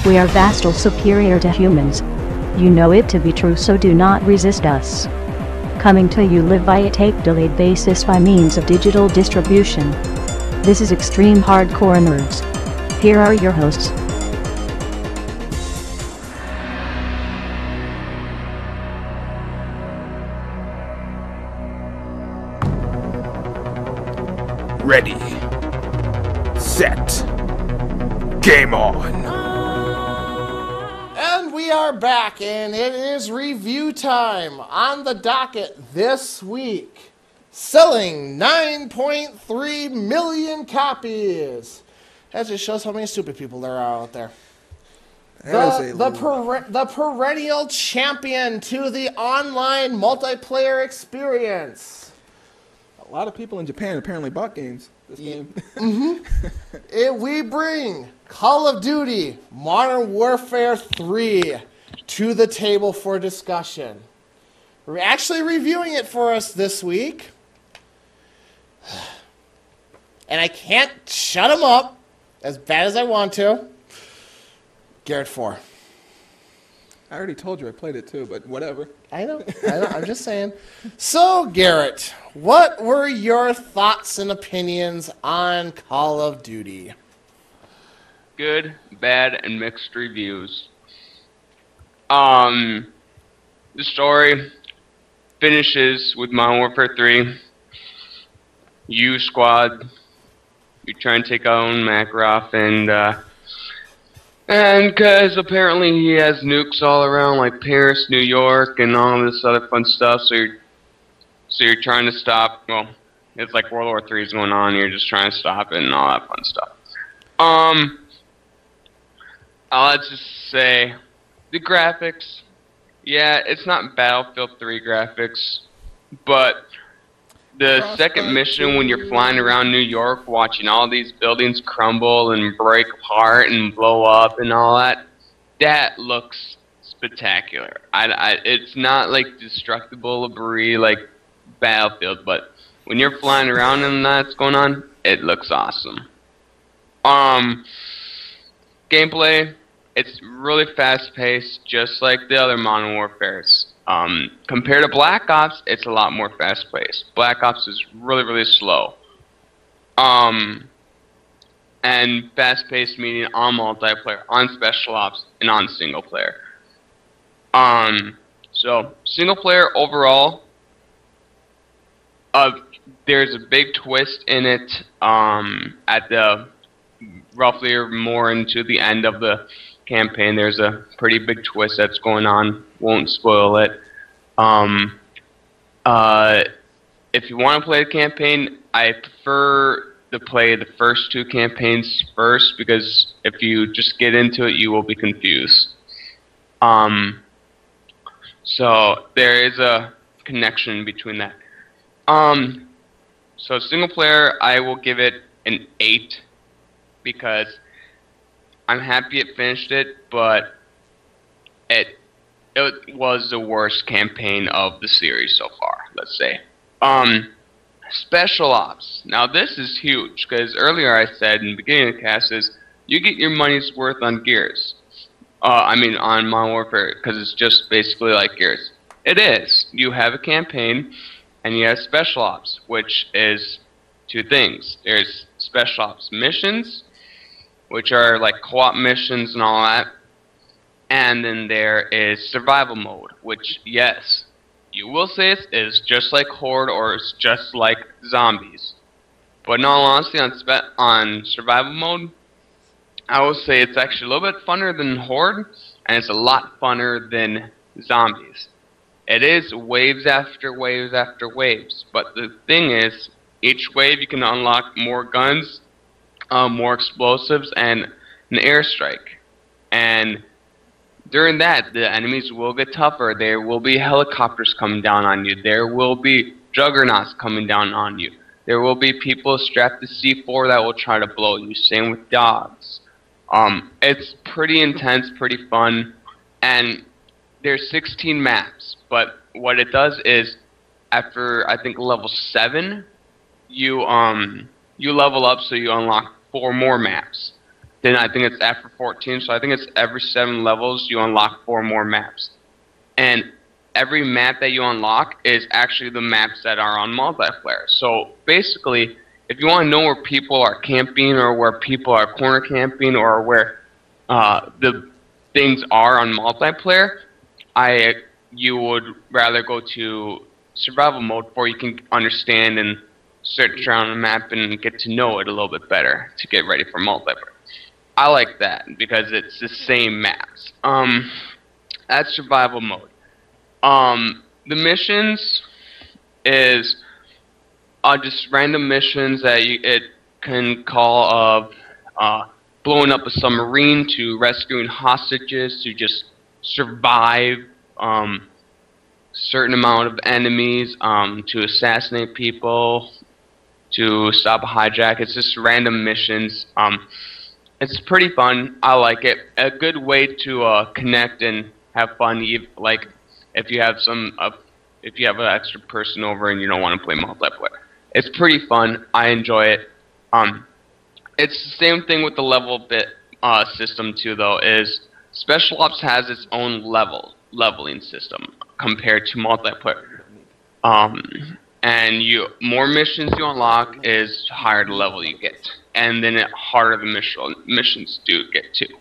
We are vastly superior to humans. You know it to be true, so do not resist us. Coming to you live by a tape-delayed basis by means of digital distribution. This is Extreme Hardcore Nerds. Here are your hosts. Ready, set, game on. And we are back, and it is review time. On the docket this week, selling 9.3 million copies. That just shows how many stupid people there are out there. The perennial champion to the online multiplayer experience. A lot of people in Japan apparently bought games this game. We bring Call of Duty Modern Warfare 3 to the table for discussion. We're actually reviewing it for us this week. And I can't shut him up as bad as I want to. Garrett 4. I already told you I played it too, but whatever. I know, I'm just saying. So, Garrett, what were your thoughts and opinions on Call of Duty? Good, bad, and mixed reviews. The story finishes with Modern Warfare 3. You squad, you try and take out Makarov, and because apparently he has nukes all around, like Paris, New York, and all this other fun stuff. So you're trying to stop. Well, it's like World War III is going on. You're just trying to stop it and all that fun stuff. Let's just say the graphics. Yeah, it's not Battlefield 3 graphics, but the second mission when you're flying around New York watching all these buildings crumble and break apart and blow up and all that, that looks spectacular. It's not like destructible debris like Battlefield, but when you're flying around and that's going on, it looks awesome. Gameplay, it's really fast-paced, just like the other Modern Warfares. Compared to Black Ops, it's a lot more fast-paced. Black Ops is really, really slow. And fast-paced meaning on multiplayer, on special ops, and on single player. So single player overall, there's a big twist in it at the roughly or more into the end of the campaign. There's a pretty big twist that's going on. Won't spoil it. If you want to play the campaign, I prefer to play the first two campaigns first, because if you just get into it, you will be confused. So there is a connection between that. So single player, I will give it an 8, because I'm happy it finished it, but it was the worst campaign of the series so far, let's say. Special ops. Now this is huge, because earlier I said in the beginning of the cast is you get your money's worth on Gears. On Modern Warfare, because it's just basically like Gears. It is. You have a campaign, and you have special ops, which is two things. There's special ops missions, which are like co-op missions and all that. And then there is survival mode, which, yes, you will say it is just like Horde or it's just like zombies. But in all honesty, on survival mode, I will say it's actually a little bit funner than Horde, and it's a lot funner than zombies. It is waves after waves after waves, but the thing is, each wave you can unlock more guns, more explosives, and an airstrike. And during that, the enemies will get tougher. There will be helicopters coming down on you. There will be juggernauts coming down on you. There will be people strapped to C4 that will try to blow you. Same with dogs. It's pretty intense, pretty fun, and there's 16 maps. But what it does is, after I think level 7, you you level up, so you unlock 4 more maps. Then I think it's after 14, so I think it's every 7 levels you unlock 4 more maps. And every map that you unlock is actually the maps that are on multiplayer. So basically, if you want to know where people are camping, or where people are corner camping, or where the things are on multiplayer, you would rather go to survival mode, where you can understand and search around the map and get to know it a little bit better to get ready for multiplayer. I like that because it's the same maps. That's survival mode. The missions is just random missions that it can call of blowing up a submarine, to rescuing hostages, to just survive certain amount of enemies, to assassinate people, to stop a hijack. It's just random missions. It's pretty fun. I like it. A good way to connect and have fun. Like if you have if you have an extra person over and you don't want to play multiplayer, it's pretty fun. I enjoy it. It's the same thing with the level bit system too, though. Is Special Ops has its own leveling system compared to multiplayer. And more missions you unlock is higher the level you get, and then harder the missions do get too.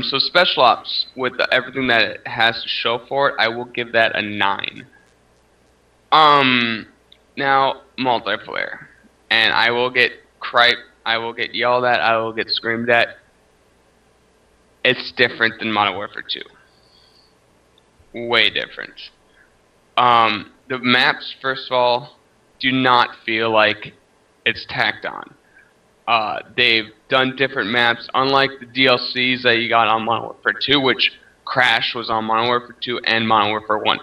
So Special Ops, with everything that it has to show for it, I will give that a 9. Now multiplayer, and I will get I will get yelled at, I will get screamed at. It's different than Modern Warfare 2. Way different. The maps, first of all, do not feel like it's tacked on. They've done different maps, unlike the DLCs that you got on Modern Warfare 2, which Crash was on Modern Warfare 2 and Modern Warfare 1.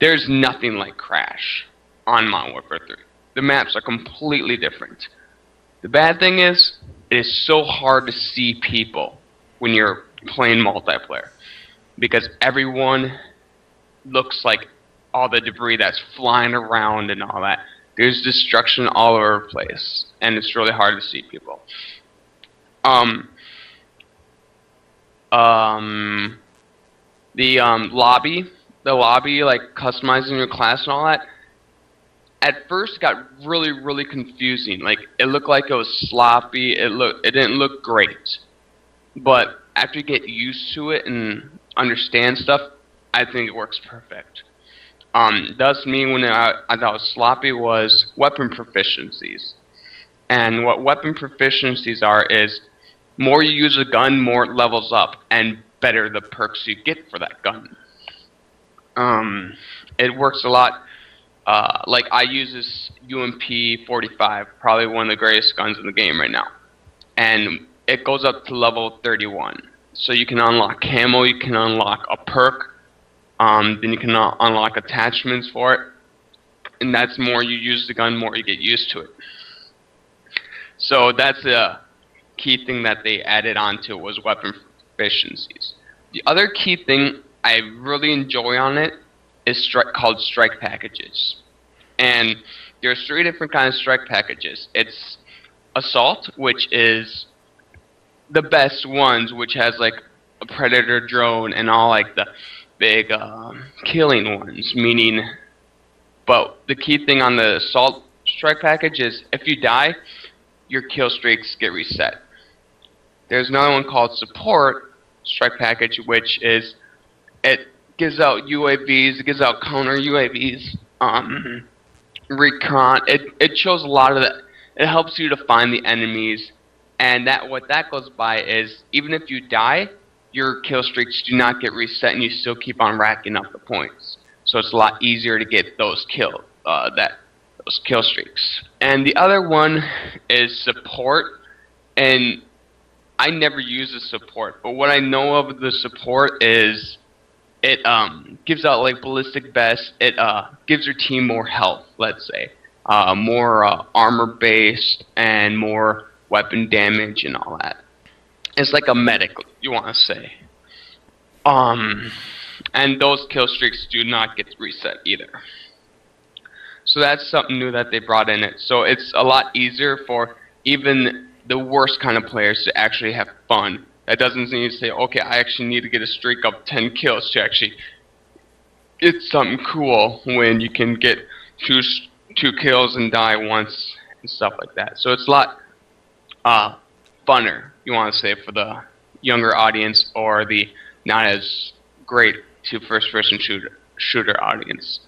There's nothing like Crash on Modern Warfare 3. The maps are completely different. The bad thing is, it is so hard to see people when you're playing multiplayer, because everyone looks like all the debris that's flying around and all that. There's destruction all over the place, and it's really hard to see people. The lobby, like customizing your class and all that, at first got really confusing. Like, it looked like it was sloppy. It didn't look great. But after you get used to it and understand stuff, I think it works perfect. Thus, me, when I thought it was sloppy, was weapon proficiencies. And what weapon proficiencies are is, more you use a gun, more it levels up, and better the perks you get for that gun. It works a lot. Like, I use this UMP-45, probably one of the greatest guns in the game right now. And it goes up to level 31. So you can unlock camo, you can unlock a perk, then you can unlock attachments for it. And that's more you use the gun, more you get used to it. So that's a key thing that they added onto, was weapon proficiencies. The other key thing I really enjoy on it is called strike packages. And there's 3 different kinds of strike packages. It's assault, which is the best ones, which has like a predator drone and all like the big killing ones, but the key thing on the assault strike package is, if you die, your kill streaks get reset. There's another one called support strike package, which is, it gives out UAVs, it gives out counter UAVs, recon. It shows a lot of that. It helps you to find the enemies, and what that goes by is, even if you die, your kill streaks do not get reset, and you still keep on racking up the points. So it's a lot easier to get those kill streaks. And the other one is support, and I never use the support, but what I know of the support is, it gives out like ballistic vests. It gives your team more health, let's say, more armor based, and more weapon damage and all that. It's like a medic, you want to say. And those kill streaks do not get reset either. So that's something new that they brought in it. So it's a lot easier for even the worst kind of players to actually have fun. That doesn't need to say, okay, I actually need to get a streak of 10 kills to actually get something cool when you can get two kills and die once and stuff like that. So it's a lot funner, you want to say, for the younger audience or the not as great to first-person shooter audience.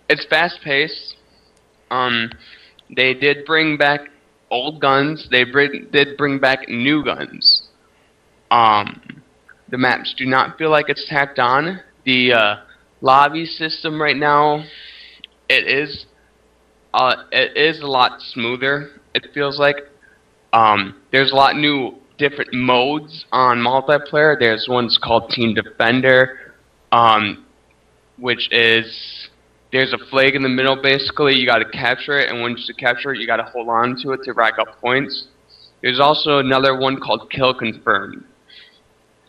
It's fast-paced. They did bring back old guns. They did bring back new guns. The maps do not feel like it's tacked on. The lobby system right now, it is a lot smoother. It feels like there's a lot new different modes on multiplayer. There's one's called Team Defender, which is there's a flag in the middle. Basically, you got to capture it, and once you capture it, you got to hold on to it to rack up points. There's also another one called Kill Confirmed.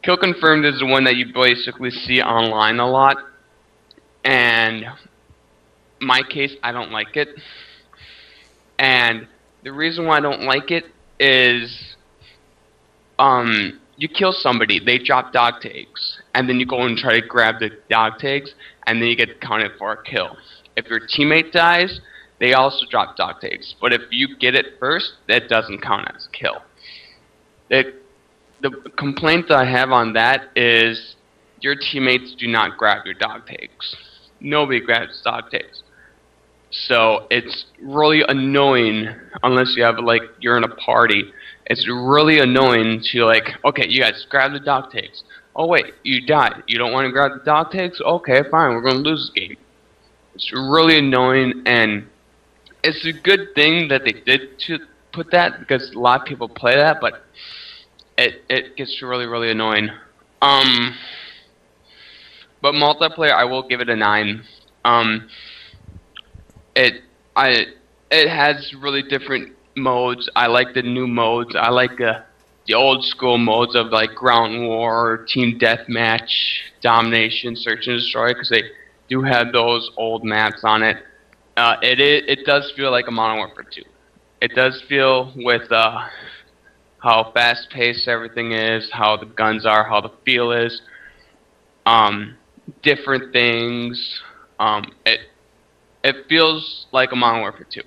Kill Confirmed is the one that you basically see online a lot, and in my case, I don't like it. And the reason why I don't like it is you kill somebody, they drop dog tags, and then you go and try to grab the dog tags, and then you get counted for a kill. If your teammate dies, they also drop dog tags, but if you get it first, that doesn't count as a kill. The complaint that I have on that is your teammates do not grab your dog tags. Nobody grabs dog tags. So it's really annoying unless you have you're in a party. It's really annoying to okay, you guys grab the dog tags. Oh wait, you died. You don't want to grab the dog tags? Okay, fine, we're going to lose this game. It's really annoying, and it's a good thing that they did to put that because a lot of people play that, but it gets really, really annoying. But multiplayer, I will give it a 9. It has really different modes. I like the new modes. I like the old school modes of ground war, team deathmatch, domination, search and destroy, because they do have those old maps on it. It does feel like a Modern Warfare 2. It does feel with how fast paced everything is, how the guns are, how the feel is, different things. It feels like a Modern Warfare 2,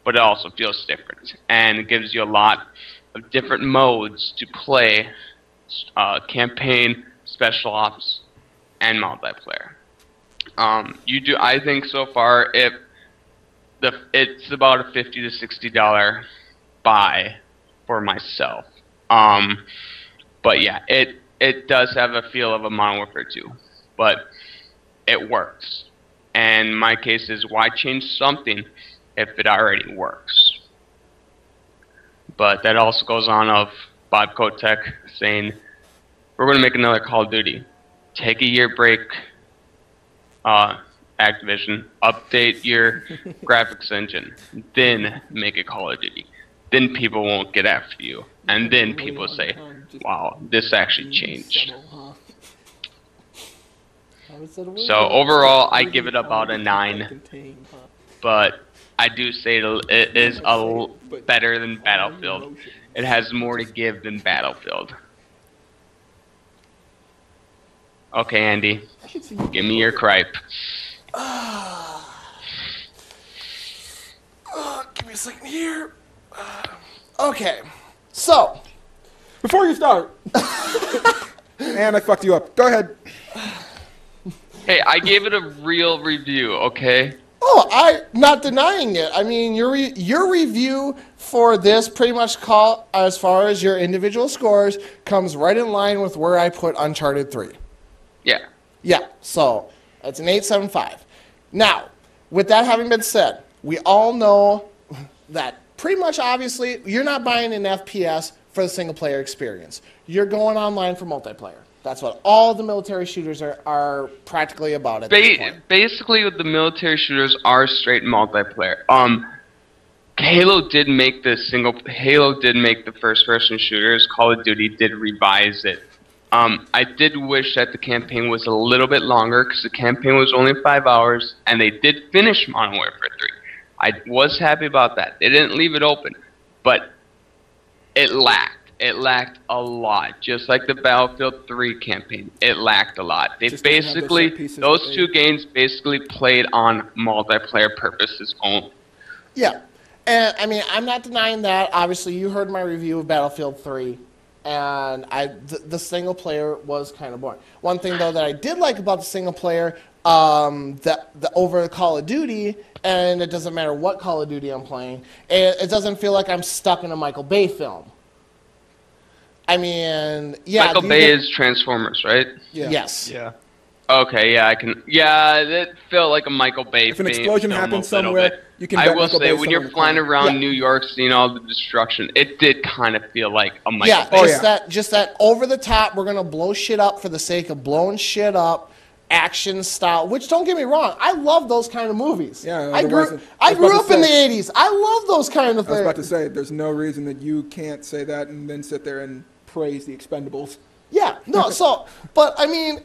but it also feels different, and it gives you a lot of different modes to play, campaign, special ops, and multiplayer. I think so far it's about a $50 to $60 buy for myself. But yeah, it does have a feel of a Modern Warfare 2, but it works. And my case is, why change something if it already works? But that also goes on of Bob Kotick saying, we're going to make another Call of Duty. Take a year break, Activision. Update your graphics engine. Then make a Call of Duty. Then people won't get after you. And then people say, wow, this actually changed. So overall, I give it about a 9. But I do say it is better than Battlefield. It has more to give than Battlefield. Okay, Andy, give me your gripe. Give me a second here. Okay, so Before you start, and I fucked you up. Go ahead. Hey, I gave it a real review, okay? Oh, I'm not denying it. I mean, your review for this pretty much as far as your individual scores, comes right in line with where I put Uncharted 3. Yeah. Yeah, so it's an 8.75. Now, with that having been said, we all know that pretty much obviously you're not buying an FPS for the single player experience. You're going online for multiplayer. That's what all the military shooters are practically about at this point. Basically, the military shooters are straight multiplayer. Halo did make the first-person shooters. Call of Duty did revise it I did wish that the campaign was a little bit longer because the campaign was only 5 hours, and they did finish Modern Warfare 3. I was happy about that. They didn't leave it open, but it lacked. It lacked a lot, just like the Battlefield 3 campaign. It lacked a lot. They Just didn't have those set pieces those that two games basically played on multiplayer purposes only. Yeah. And, I mean, I'm not denying that. Obviously, you heard my review of Battlefield 3, and the single player was kind of boring. One thing, though, that I did like about the single player, over Call of Duty, and it doesn't matter what Call of Duty I'm playing, it doesn't feel like I'm stuck in a Michael Bay film. I mean, yeah. Michael Bay is Transformers, right? Yeah. Yes. Yeah. Okay, yeah, I can. Yeah, it felt like a Michael Bay. If an explosion happens somewhere, you can. I will say, when you're flying around New York, seeing all the destruction, it did kind of feel like a Michael Bay. Just that over the top. We're gonna blow shit up for the sake of blowing shit up, action style. Which, don't get me wrong, I love those kind of movies. Yeah, I grew up in the '80s. I love those kind of things. I was about to say, there's no reason that you can't say that and then sit there and praise the Expendables. Yeah, no, but I mean,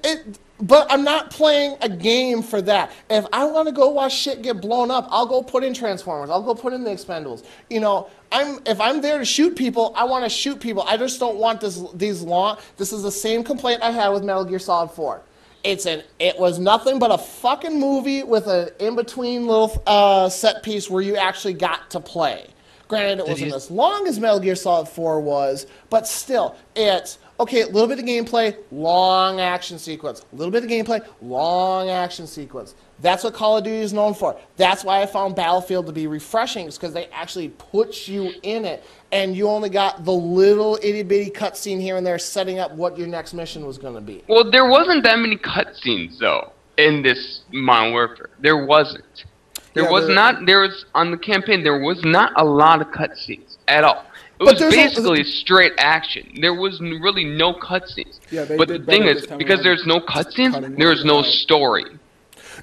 but I'm not playing a game for that. If I want to go watch shit get blown up, I'll go put in Transformers. I'll go put in the Expendables. You know, if I'm there to shoot people, I want to shoot people. I just don't want these long. This is the same complaint I had with Metal Gear Solid 4. It was nothing but a fucking movie with an in-between little set piece where you actually got to play. Granted, it wasn't as long as Metal Gear Solid 4 was, but still, it's, okay, a little bit of gameplay, long action sequence. A little bit of gameplay, long action sequence. That's what Call of Duty is known for. That's why I found Battlefield to be refreshing, because they actually put you in it, and you only got the little itty-bitty cutscene here and there setting up what your next mission was going to be. Well, there wasn't that many cutscenes, though, in this Modern Warfare. There wasn't. There was on the campaign, there was not a lot of cutscenes at all. It was basically straight action. There was really no cutscenes. Yeah, but the thing is, because there's no cutscenes, there is no story.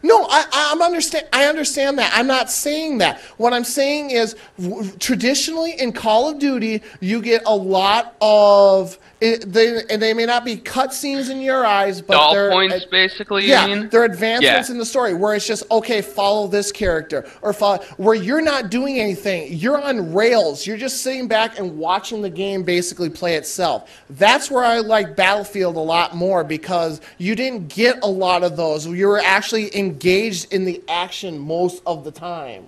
No, I understand that. I'm not saying that. What I'm saying is, traditionally in Call of Duty, you get a lot of... they may not be cutscenes in your eyes, but they're points, basically. Yeah, you mean? they're advancements in the story where it's just, okay, follow this character, or where you're not doing anything. You're on rails. You're just sitting back and watching the game basically play itself. That's where I like Battlefield a lot more, because you didn't get a lot of those. You were actually engaged in the action most of the time.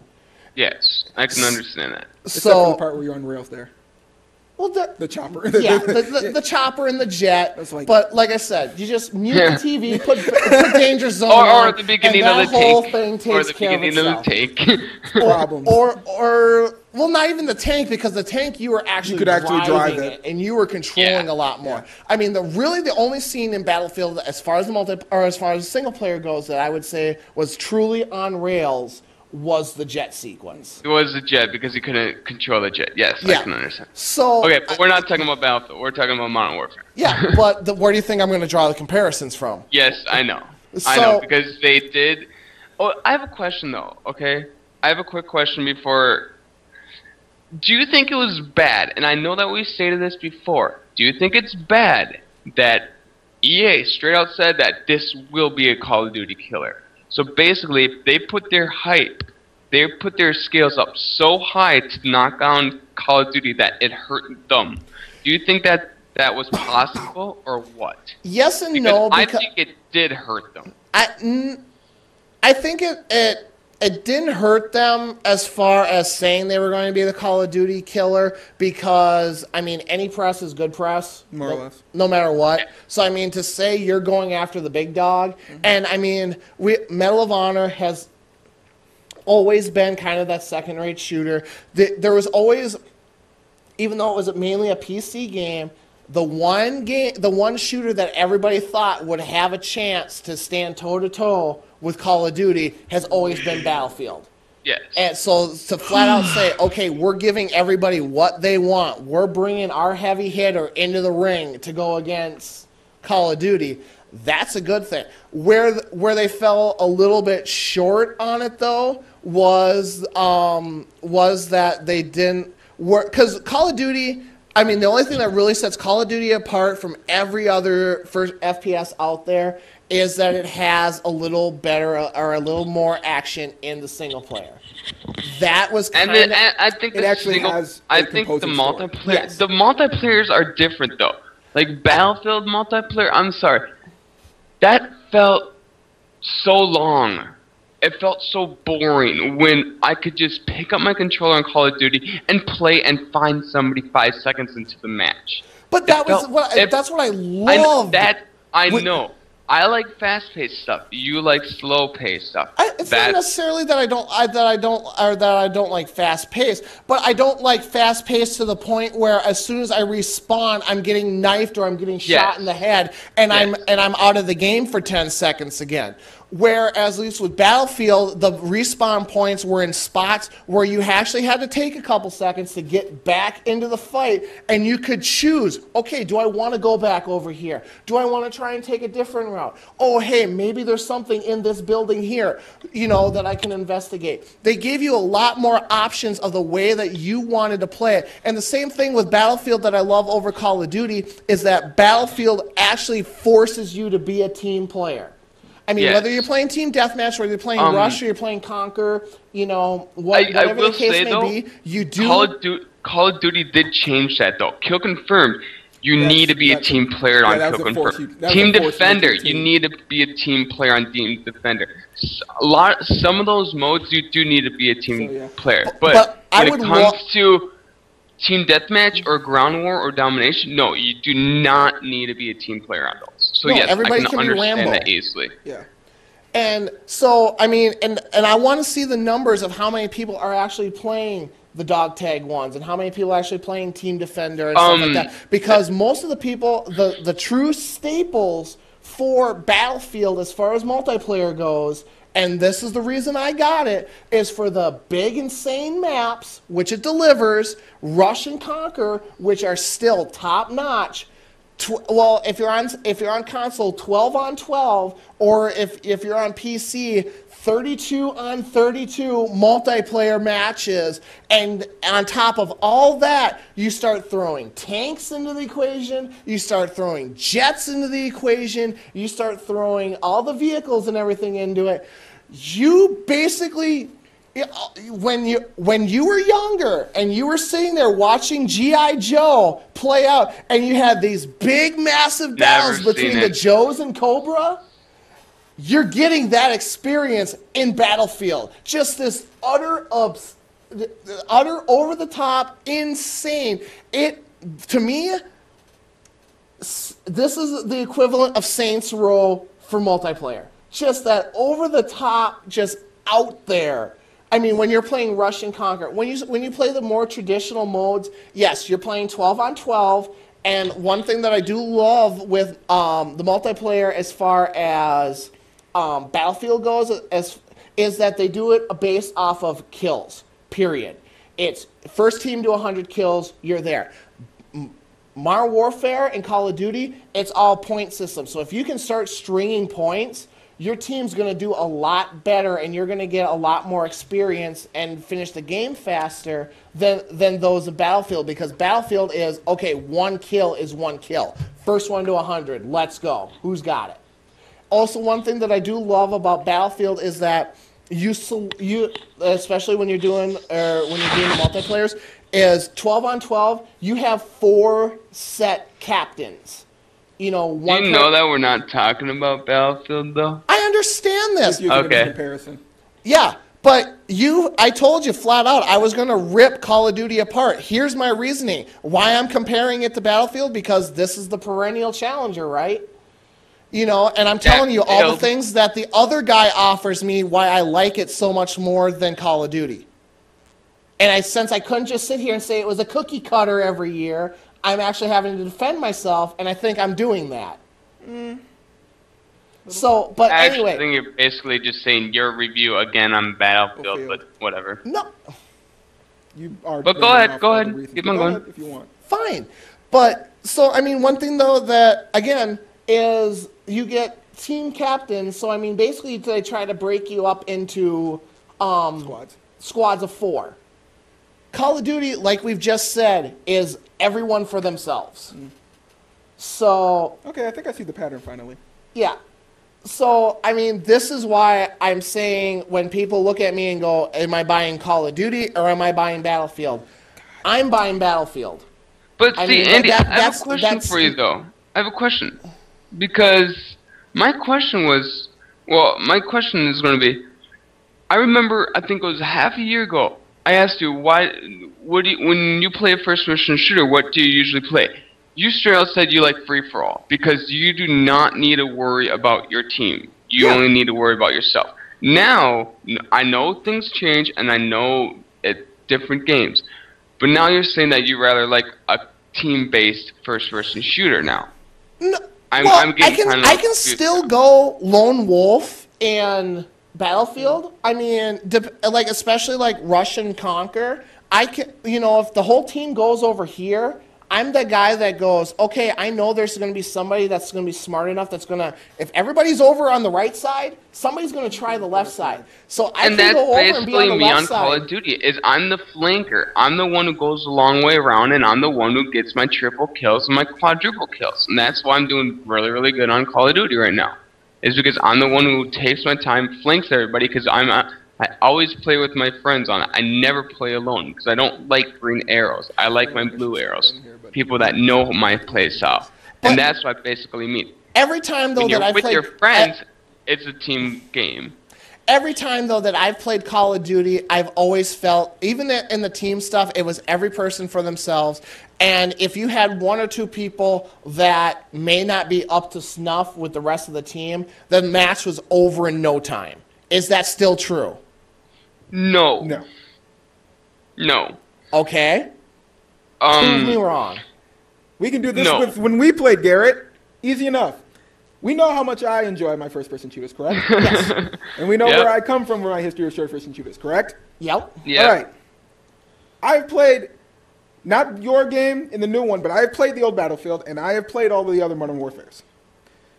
Yes, I can understand that. Except for the part where you're on rails there. Well, the chopper. Yeah, the chopper and the jet. But like I said, you just mute the TV, put danger zone or at the beginning of the whole tank. thing takes care of itself. Problems. Or well, not even the tank, because the tank you were actually driving it, and you were controlling a lot more. Yeah. I mean, the only scene in Battlefield, as far as the single player goes, that I would say was truly on rails, was the jet sequence. It was the jet, because he couldn't control the jet. Yes, I can understand. So okay, but we're not talking about Battlefield. We're talking about Modern Warfare. Yeah, but where do you think I'm going to draw the comparisons from? Yes, I know. I know, because they did. Oh, I have a question though. Okay, I have a quick question before. Do you think it was bad? And I know that we stated this before. Do you think it's bad that EA straight out said that this will be a Call of Duty killer? So basically, if they put their hype, they put their scales up so high to knock down Call of Duty that it hurt them. Do you think that that was possible, or what? Yes and no. Because I think it did hurt them. I think it didn't hurt them as far as saying they were going to be the Call of Duty killer, because, I mean, any press is good press. More or less. No matter what. So, I mean, to say you're going after the big dog, and, I mean, Medal of Honor has always been kind of that second-rate shooter. There was always, even though it was mainly a PC game, the one shooter that everybody thought would have a chance to stand toe-to-toe with Call of Duty has always been Battlefield. Yes. And so to flat out say, okay, we're giving everybody what they want. We're bringing our heavy hitter into the ring to go against Call of Duty. That's a good thing. Where they fell a little bit short on it, though, was that they didn't work. Because Call of Duty, I mean, the only thing that really sets Call of Duty apart from every other first FPS out there is that it has a little better or a little more action in the single player. That was kind of. I think It actually has a I think the composing story. multiplayer. Yes. The multiplayers are different though. Like Battlefield multiplayer. I'm sorry, that felt so long. It felt so boring when I could just pick up my controller on Call of Duty and play and find somebody 5 seconds into the match. But that's what I loved. I know. I like fast-paced stuff. You like slow-paced stuff. It's not necessarily that I don't like fast-paced, but I don't like fast-paced to the point where as soon as I respawn, I'm getting knifed or I'm getting shot in the head, and I'm out of the game for 10 seconds again. Whereas, at least with Battlefield, the respawn points were in spots where you actually had to take a couple seconds to get back into the fight, and you could choose, okay, do I want to go back over here? Do I want to try and take a different route? Oh, hey, maybe there's something in this building here, that I can investigate. They gave you a lot more options of the way that you wanted to play it. And the same thing with Battlefield that I love over Call of Duty is that Battlefield actually forces you to be a team player. I mean, whether you're playing Team Deathmatch, whether you're playing Rush, or you're playing Conquer, whatever the case may be, you do. Call of Duty did change that, though. Kill Confirmed, you need to be a team player on Kill Confirmed. Team Defender, you need to be a team player on Team Defender. Some of those modes, you do need to be a team player. But when it comes to Team Deathmatch or Ground War or Domination, no, you do not need to be a team player on those. So yes, everybody I can understand Rambo. that easily. Yeah. And so, I mean, and I want to see the numbers of how many people are actually playing the dog tag ones and how many people are actually playing Team Defender and stuff like that. Because most of the people, the true staples for Battlefield as far as multiplayer goes, and this is the reason I got it, is for the big, insane maps, which it delivers, Rush and Conquer, which are still top-notch. Well, if you're on console, 12 on 12, or if you're on PC, 32 on 32 multiplayer matches, and on top of all that, you start throwing tanks into the equation, you start throwing jets into the equation, you start throwing all the vehicles and everything into it. You basically, when you were younger and you were sitting there watching G.I. Joe play out and you had these big massive battles between the Joes and Cobra, you're getting that experience in Battlefield. Just this utter over the top insane. To me, this is the equivalent of Saints Row for multiplayer. Just that over the top, just out there. I mean, when you're playing Rush and Conquer, when you play the more traditional modes, yes, you're playing 12 on 12. And one thing that I do love with the multiplayer as far as Battlefield goes is that they do it based off of kills, period. It's first team to 100 kills, you're there. Modern Warfare and Call of Duty, it's all point system. So if you can start stringing points, your team's going to do a lot better and you're going to get a lot more experience and finish the game faster than those of Battlefield, because Battlefield is, okay, one kill is one kill. First one to 100, let's go. Who's got it? Also, one thing that I do love about Battlefield is that you especially when you're doing the multiplayers, is 12 on 12, you have 4 set captains. Do you know that we're not talking about Battlefield, though? I understand this. Okay. Comparison. Yeah, but I told you flat out I was going to rip Call of Duty apart. Here's my reasoning. Why I'm comparing it to Battlefield, because this is the perennial challenger, right? And I'm telling you all the things that the other guy offers me why I like it so much more than Call of Duty. And since I couldn't just sit here and say it was a cookie cutter every year, I'm actually having to defend myself, and I think I'm doing that. So, but anyway. I think you're basically just saying your review again on Battlefield, but whatever. No. You are. But go ahead. Keep on going. If you want. Fine. But, so, I mean, one thing, though, that, again, is you get team captains. So, I mean, basically they try to break you up into Squads of 4. Call of Duty, like we've just said, is everyone for themselves. So, Okay, I think I see the pattern finally. yeah. So, I mean, this is why I'm saying when people look at me and go, am I buying Call of Duty or am I buying Battlefield? I'm buying Battlefield. But I see, mean, Andy, that- I have that's- a question that's- for you, though. I have a question. Because my question was, well, my question is going to be, I remember, I think it was half a year ago, I asked you, when you play a first-person shooter, what do you usually play? You straight out said you like free-for-all, because you do not need to worry about your team. You only need to worry about yourself. Now, I know things change, and I know it's different games. But now you're saying that you rather like a team-based first-person shooter now. No, I'm getting kind of I can still go lone wolf and Battlefield. I mean, like especially like Rush and Conquer. I can, you know, if the whole team goes over here, I'm the guy that goes, okay, I know there's going to be somebody that's going to be smart enough that's going to, if everybody's over on the right side, somebody's going to try the left side. So I can go over and be on the left side. Call of Duty is I'm the flanker. I'm the one who goes a long way around, and I'm the one who gets my triple kills and my quadruple kills. And that's why I'm doing really, really good on Call of Duty right now. Is because I'm the one who takes my time, flanks everybody, because I always play with my friends on it. I never play alone, because I don't like green arrows. I like my blue arrows. People that know my play style. And that's what I basically mean. Every time, though, when you're that I've with played... your friends, it's a team game. Every time, though, that I've played Call of Duty, I've always felt, even in the team stuff, it was every person for themselves. And if you had one or two people that may not be up to snuff with the rest of the team, the match was over in no time. Is that still true? No. No. No. Okay. Prove me wrong. We can do this No. with when we played, Garrett. Easy enough. We know how much I enjoy my first-person shooters, correct? Yes. And we know Yep. where I come from with my history of first-person shooters, correct? Yep. Yeah. All right. I've played, not your game in the new one, but I have played the old Battlefield, and I have played all the other Modern Warfares.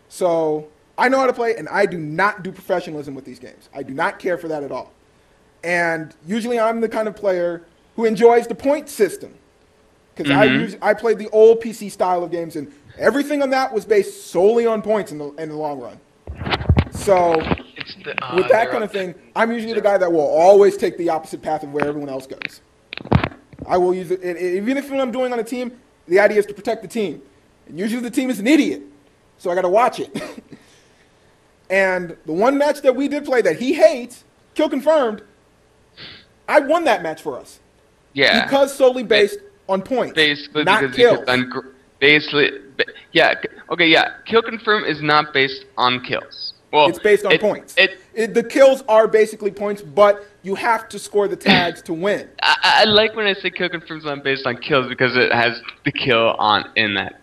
So I know how to play, and I do not do professionalism with these games. I do not care for that at all. And usually I'm the kind of player who enjoys the point system. Because I played the old PC style of games, and everything on that was based solely on points in the long run. So with that kind of thing, I'm usually the guy that will always take the opposite path of where everyone else goes. I will use it, even if what I'm doing on a team, the idea is to protect the team. And usually the team is an idiot, so I got to watch it. And the one match that we did play that he hates, kill confirmed, I won that match for us. Yeah. Because solely based on points, Basically, not because kills. you could Kill confirm is not based on kills. Well, It's based on points. The kills are basically points, but you have to score the tags to win. I like when I say kill confirm is not based on kills because it has the kill in that.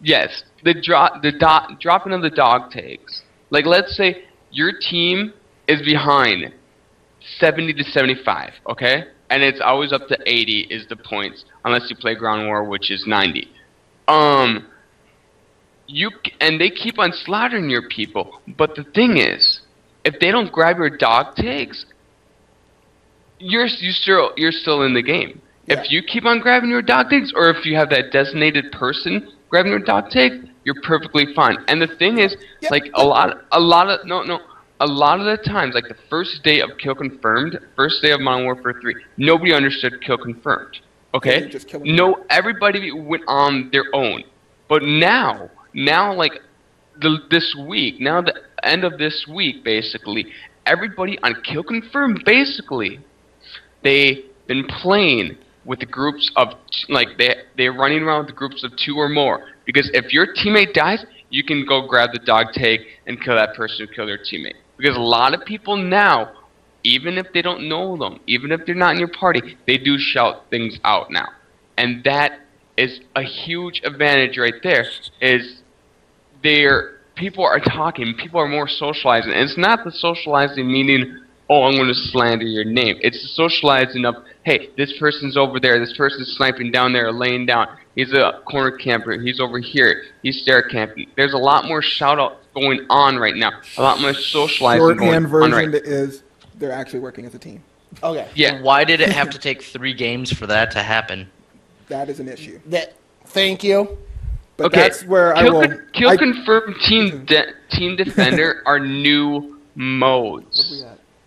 Yes, the dropping of the dog tags. Like, let's say your team is behind 70 to 75, okay? And it's always up to 80 is the points, unless you play ground war, which is 90. And they keep on slaughtering your people. But the thing is, if they don't grab your dog tags, you're still in the game. Yeah. If you keep on grabbing your dog tags, or if you have that designated person grabbing your dog tag, you're perfectly fine. And the thing is, like a lot of the times, like the first day of Kill Confirmed, first day of Modern Warfare 3, nobody understood Kill Confirmed. Okay? No, everybody went on their own. But now like this week, now the end of this week, basically, everybody on Kill Confirmed, basically, they've been playing with the groups of, like, they're running around with the groups of 2 or more. Because if your teammate dies, you can go grab the dog tag and kill that person who killed their teammate. Because a lot of people now, even if they don't know them, even if they're not in your party, they do shout things out now. And that is a huge advantage right there, is people are talking, people are more socializing. And it's not the socializing meaning, oh, I'm going to slander your name. It's the socializing of, hey, this person's over there, this person's sniping down there, laying down. He's a corner camper, he's over here, he's stair camping. There's a lot more shout-out going on right now, a lot more socializing going on. Shorthand version is they're actually working as a team. Okay. Yeah. Why did it have to take 3 games for that to happen? That is an issue. Thank you. But Okay. that's where I will... Kill Confirm Team Defender are new modes.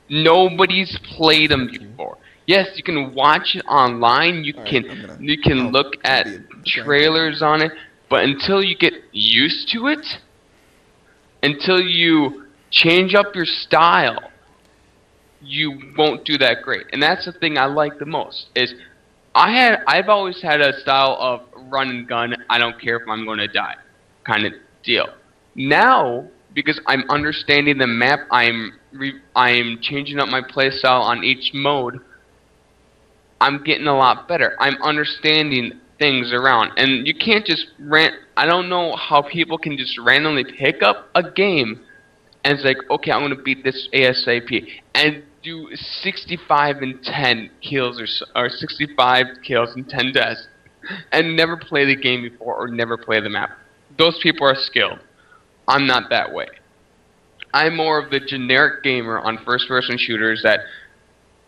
Nobody's played them before. Yes, you can watch it online. You can look at trailers on it, but until you get used to it, until you change up your style, you won't do that great. And that's the thing I like the most. Is I've always had a style of run and gun. I don't care if I'm going to die, kind of deal. Now, because I'm understanding the map, I'm changing up my playstyle on each mode. I'm getting a lot better. I'm understanding things around, and you can't just I don't know how people can just randomly pick up a game and it's like, okay, I'm gonna beat this ASAP and do 65 and 10 kills or 65 kills and 10 deaths, and never play the game before or never play the map. Those people are skilled. I'm not that way. I'm more of the generic gamer on first-person shooters that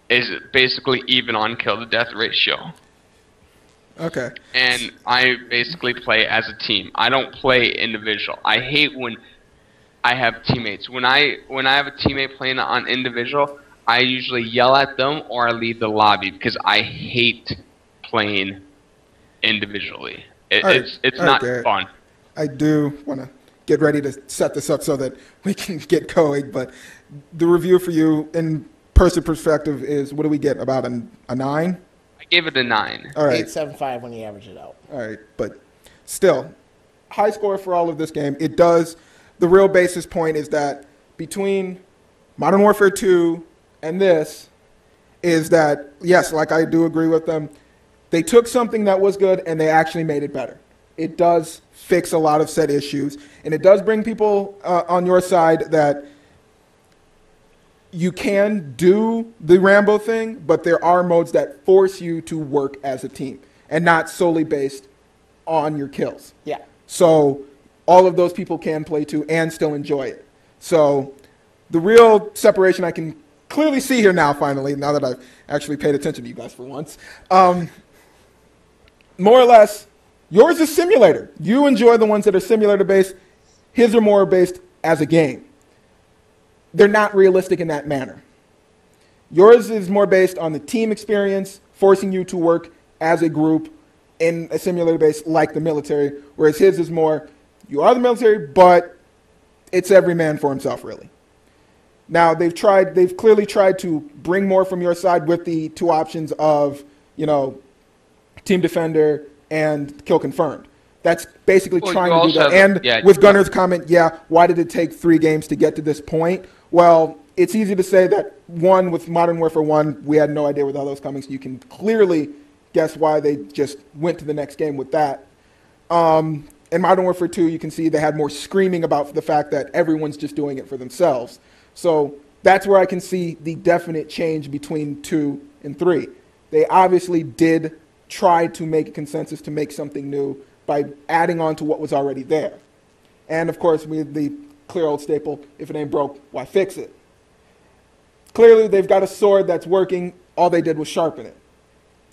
is basically even on kill-to-death ratio. Okay. And I basically play as a team. I don't play individual. I hate when I have teammates. When I have a teammate playing on individual, I usually yell at them or I leave the lobby because I hate playing individually. It's not fun. I do want to get ready to set this up so that we can get going, but the review for you in person perspective is, what do we get, about a 9? I gave it a 9. All right. 8.75 when you average it out. All right, but still, high score for all of this game. It does, the real basis point is that between Modern Warfare 2 and this is that, yes, like I do agree with them, they took something that was good and they actually made it better. It does fix a lot of said issues, and it does bring people on your side that you can do the Rambo thing, but there are modes that force you to work as a team and not solely based on your kills. Yeah. So all of those people can play too and still enjoy it. So the real separation I can clearly see here now, finally, now that I've actually paid attention to you guys for once. More or less, yours is simulator. You enjoy the ones that are simulator-based. His are more based as a game. They're not realistic in that manner. Yours is more based on the team experience, forcing you to work as a group in a simulator base like the military, whereas his is more, you are the military, but it's every man for himself, really. Now, they've clearly tried to bring more from your side with the 2 options of, team defender and kill confirmed. That's basically trying to do that. And with Gunner's comment, why did it take 3 games to get to this point? Well, it's easy to say that, one, with Modern Warfare 1, we had no idea where the hell that was coming, so you can clearly guess why they just went to the next game with that. In Modern Warfare 2, you can see they had more screaming about the fact that everyone's just doing it for themselves. So that's where I can see the definite change between 2 and 3. They obviously did try to make a consensus to make something new by adding on to what was already there. And of course, we had the clear old staple, if it ain't broke, why fix it? Clearly, they've got a sword that's working. All they did was sharpen it.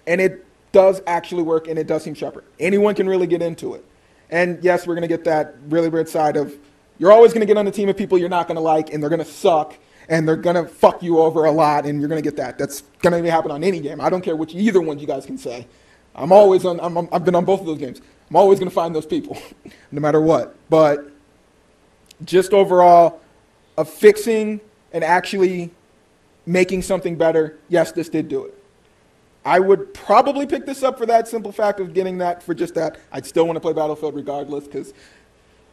And it does actually work, and it does seem sharper. Anyone can really get into it. And yes, we're going to get that really weird side of, you're always going to get on a team of people you're not going to like, and they're going to suck, and they're going to fuck you over a lot, and you're going to get that. That's going to happen on any game. I don't care which either one you guys can say. I've been on both of those games. I'm always going to find those people, no matter what. But just overall, of fixing and actually making something better, yes, this did do it. I would probably pick this up for that simple fact of getting that for just that. I'd still want to play Battlefield regardless, because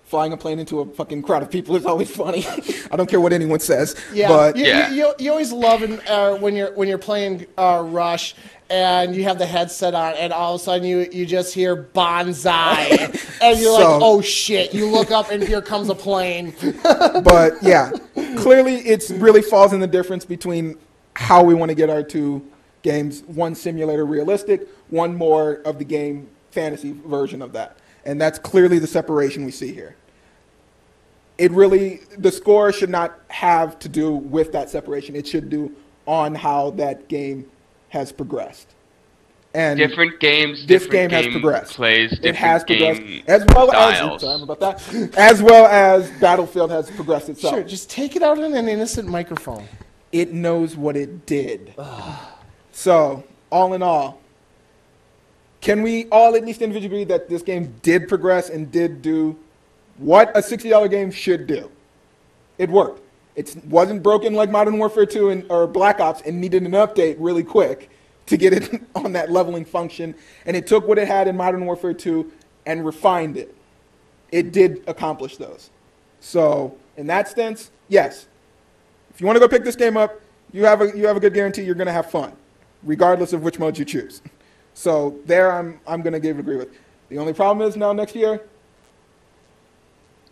flying a plane into a fucking crowd of people is always funny. I don't care what anyone says. Yeah, but you always love when you're playing Rush and you have the headset on and all of a sudden you just hear bonsai and you're like, oh shit, you look up and here comes a plane. But yeah, clearly it really falls in the difference between how we want to get our 2 games, one simulator realistic, one more of the game fantasy version of that. And that's clearly the separation we see here. The score should not have to do with that separation. It should do on how that game has progressed. And different games, this different game has progressed. plays, It has different progressed, game as well as styles. sorry about that. As well as Battlefield has progressed itself. Sure, just take it out on an innocent microphone. It knows what it did. So, all in all, can we all at least individually agree that this game did progress and did do what a $60 game should do? It worked. It wasn't broken like Modern Warfare 2 or Black Ops and needed an update really quick to get it on that leveling function. And it took what it had in Modern Warfare 2 and refined it. It did accomplish those. So, in that sense, yes. If you want to go pick this game up, you have a good guarantee you're going to have fun, regardless of which mode you choose. So there, I'm going to agree with. The only problem is now next year,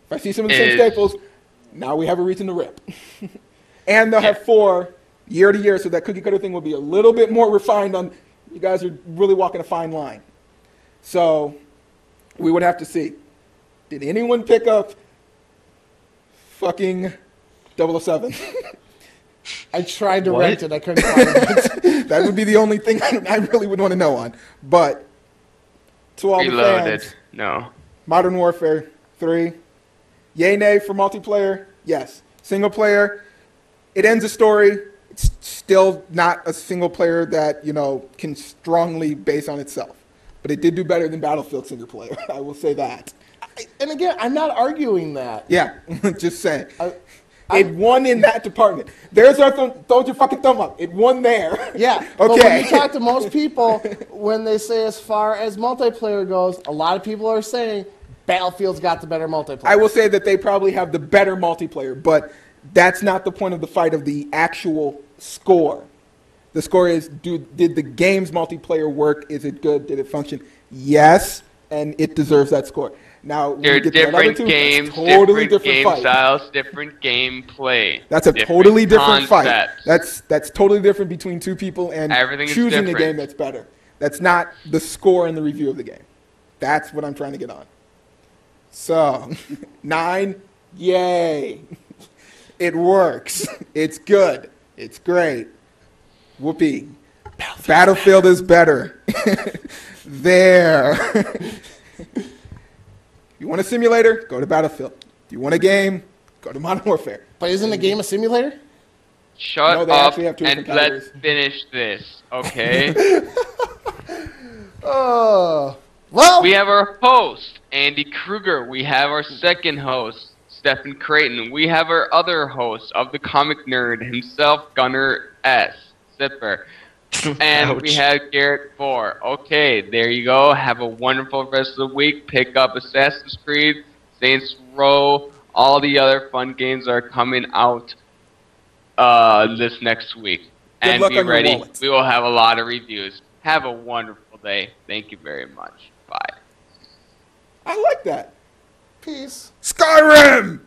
if I see some of the same staples, now we have a reason to rip. And they'll have 4 year to year, so that cookie cutter thing will be a little bit more refined on, you guys are really walking a fine line. So we would have to see. Did anyone pick up fucking 007? I tried to rent it. I couldn't find it. That would be the only thing I really would want to know on. But to all Reloaded. the fans, No. Modern Warfare 3, yay, nay for multiplayer? Yes. Single player, it ends a story. It's still not a single player that, can strongly base on itself. But it did do better than Battlefield single player. I will say that. And again, I'm not arguing that. Yeah, just saying. It won in that department. There's our throw your fucking thumb up. It won there. Yeah. Okay. But when you talk to most people, when they say as far as multiplayer goes, a lot of people are saying Battlefield's got the better multiplayer. I will say that they probably have the better multiplayer, but that's not the point of the fight of the actual score. The score is, did the game's multiplayer work? Is it good? Did it function? Yes, and it deserves that score. Now, They're different games, totally different game fight. styles, different gameplay. That's a totally different fight. concepts. That's totally different between two people and Everything is choosing a different. game that's better. That's not the score and the review of the game. That's what I'm trying to get on. So, 9, yay. It works. It's good. It's great. Whoopee. Battlefield is better. There. You want a simulator? Go to Battlefield. If you want a game? Go to Modern Warfare. But isn't a game a simulator? Shut No, they up actually have two and different let's categories. finish this, okay? Well, We have our host, Andy Kruger. We have our second host, Stephen Creighton. We have our other host of the comic nerd himself, Gunnar S. Zipper. And we Ouch. have Garrett 4. Okay, there you go. Have a wonderful rest of the week. Pick up Assassin's Creed, Saints Row. All the other fun games are coming out this next week. Good And luck be on your ready. wallets. We will have a lot of reviews. Have a wonderful day. Thank you very much. Bye. I like that. peace. Skyrim!